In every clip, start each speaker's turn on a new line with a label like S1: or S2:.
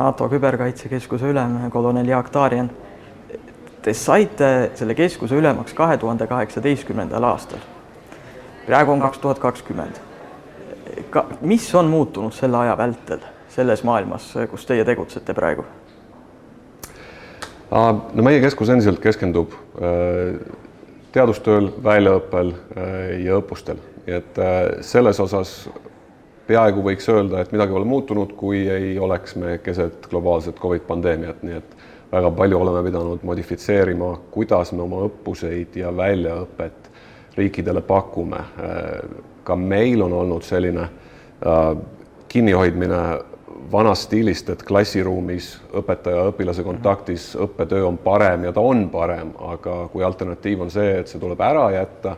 S1: NATO küberkaitsekeskuse ülem kolonel Jaak Taarjan. Te saite selle keskuse ülemaks 2018. aastal. Praegu on 2020. Mis on muutunud selle aja vältel selles maailmas, kus teie tegutsete praegu?
S2: No meie keskus endiselt keskendub teadustööl, väljaõppel ja õppustel. Et selles osas peaaegu võiks öelda, et midagi pole muutunud, kui ei oleks me keset globaalset COVID-pandeemiat. Nii et väga palju oleme pidanud modifitseerima, kuidas me oma õppuseid ja väljaõpet riikidele pakume. Ka meil on olnud selline kinnihoidmine vanast stiilist, et klassiruumis õpetaja ja õpilase kontaktis õppetöö on parem ja ta on parem, aga kui alternatiiv on see, et see tuleb ära jätta,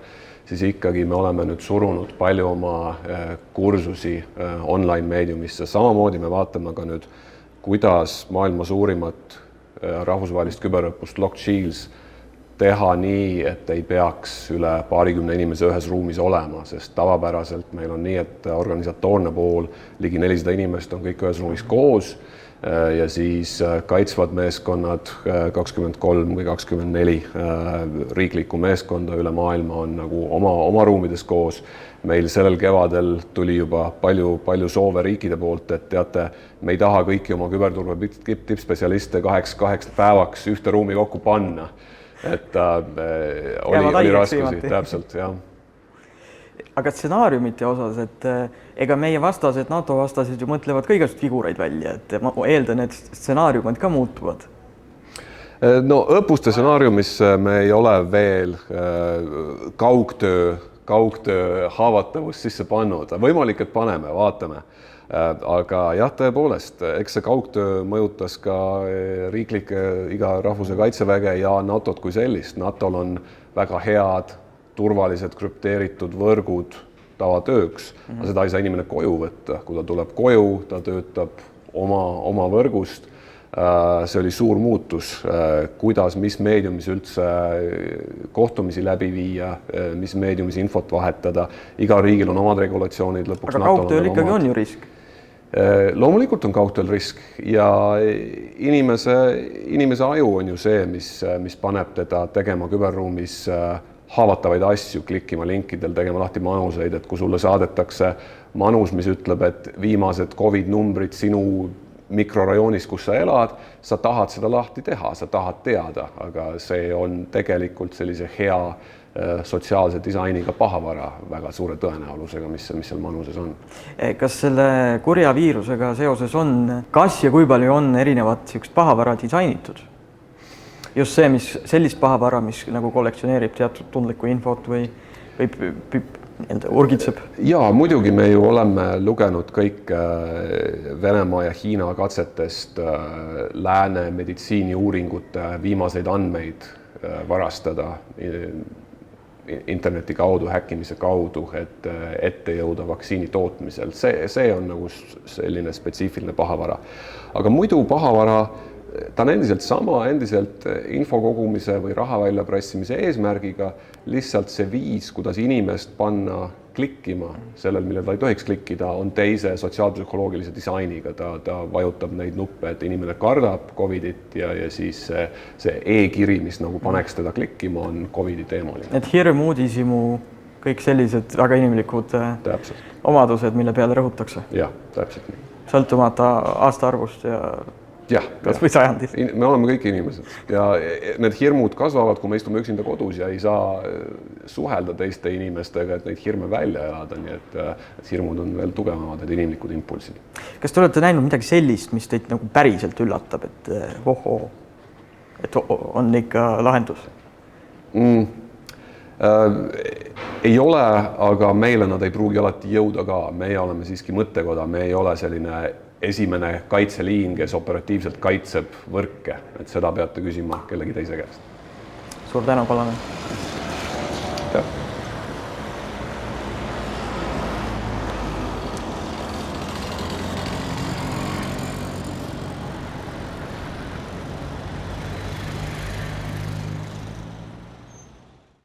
S2: siis ikkagi me oleme nüüd surunud palju oma kursusi online meediumisse. Samamoodi me vaatame ka nüüd, kuidas maailma suurimat rahvusvahelist küberõppust Locked Shields teha nii, et ei peaks üle paarikümne inimese ühes ruumis olema, sest tavapäraselt meil on nii, et organisatoorne pool ligi 400 inimest on kõik ühes ruumis koos ja siis kaitsvad meeskonnad 23 või 24 riiklikku meeskonda üle maailma on nagu oma ruumides koos. Meil sellel kevadel tuli juba palju soove riikide poolt, et teate, me ei taha kõiki oma küberturve tippspetsialiste 8 päevaks ühte ruumi kokku panna. Et oli raskusi, täpselt, jah.
S1: Aga stsenaariumite osas, et ega meie vastased, NATO vastased ju mõtlevad kõigest figureid välja, et ma eeldan, et stsenaariumid ka muutuvad.
S2: No õppuste stsenaariumisse me ei ole veel kaugtöö haavatavust sisse pannud. Võimalik, et paneme, vaatame. Aga jah, tõepoolest, eks see kaugtöö mõjutas ka iga rahvuse kaitseväge ja NATO-t kui sellist. NATO-l on väga head, turvalised, krüpteeritud võrgud tavatööks, aga seda ei saa inimene koju võtta. Kui ta tuleb koju, ta töötab oma võrgust. See oli suur muutus, kuidas, mis meediumis üldse kohtumisi läbi viia, mis meediumis infot vahetada. Iga riigil on omad regulatsioonid.
S1: Aga kaugtööl ikkagi on ju risk?
S2: Loomulikult on kaugtööl risk ja inimese aju on ju see, mis paneb teda tegema küberruumis haavatavaid asju, klikkima linkidel, tegema lahti manuseid, et kui sulle saadetakse manus, mis ütleb, et viimased COVID-numbrid sinu mikrorajoonis, kus sa elad, sa tahad seda lahti teha, sa tahad teada, aga see on tegelikult sellise hea sotsiaalse disainiga pahavara väga suure tõenäolusega, mis seal manuses on.
S1: Kas selle kurja viirusega seoses kas ja kui palju on erinevat pahavara disainitud? Just see, sellist pahavara, mis nagu kollektsioneerib teatud tundlikku infot või urgitseb? Jaa,
S2: muidugi me ju oleme lugenud kõik Venemaa ja Hiina katsetest lääne meditsiiniuuringute viimaseid andmeid varastada interneti kaudu, häkkimise kaudu, et ette jõuda vaktsiini tootmisel. See on nagu selline spetsiifiline pahavara. Aga muidu pahavara, ta on endiselt endiselt info kogumise või raha väljapressimise eesmärgiga, lihtsalt see viis, kuidas inimest panna klikkima sellel, millel ta ei tohiks klikkida, on teise sotsiaalpsühholoogilise disainiga. Ta vajutab neid nuppe, et inimene kardab COVIDit ja siis see e-kiri, mis nagu paneks teda klikkima, on COVIDi teemaline.
S1: Et hirm, uudishimu, kõik sellised väga inimlikud omadused, mille peale rõhutakse.
S2: Jah, täpselt nii.
S1: Sõltumata aastaarvust ja kas või sajandist.
S2: Me oleme kõik inimesed ja need hirmud kasvavad, kui me istume üksinda kodus ja ei saa suhelda teiste inimestega, et neid hirme välja elada, nii et hirmud on veel tugevamad, need inimlikud impulsid.
S1: Kas te olete näinud midagi sellist, mis teid nagu päriselt üllatab, et et on ikka lahendus?
S2: Ei ole, aga meile nad ei pruugi alati jõuda ka. Meie oleme siiski mõttekoda, me ei ole selline esimene kaitseliin, kes operatiivselt kaitseb võrke, et seda peate küsima kellegi teise käest.
S1: Suur tänu, kolonel.